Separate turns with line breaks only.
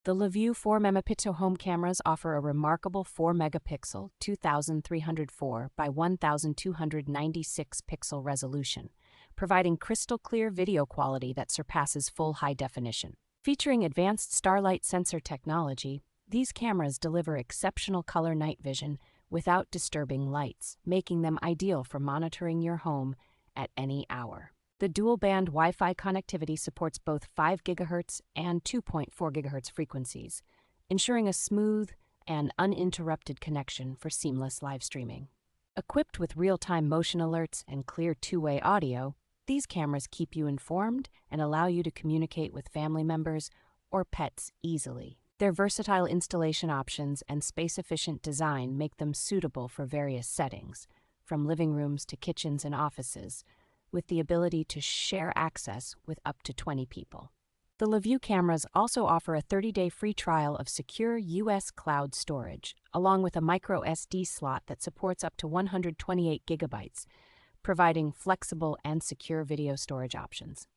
The LaView 4MP home cameras offer a remarkable 4-megapixel 2304 by 1296 pixel resolution, providing crystal clear video quality that surpasses full high definition. Featuring advanced starlight sensor technology, these cameras deliver exceptional color night vision without disturbing lights, making them ideal for monitoring your home at any hour. The dual-band Wi-Fi connectivity supports both 5 GHz and 2.4 GHz frequencies, ensuring a smooth and uninterrupted connection for seamless live streaming. Equipped with real-time motion alerts and clear two-way audio, these cameras keep you informed and allow you to communicate with family members or pets easily. Their versatile installation options and space-efficient design make them suitable for various settings, from living rooms to kitchens and offices, with the ability to share access with up to 20 people. The LaView cameras also offer a 30-day free trial of secure U.S. cloud storage, along with a microSD slot that supports up to 128 gigabytes, providing flexible and secure video storage options.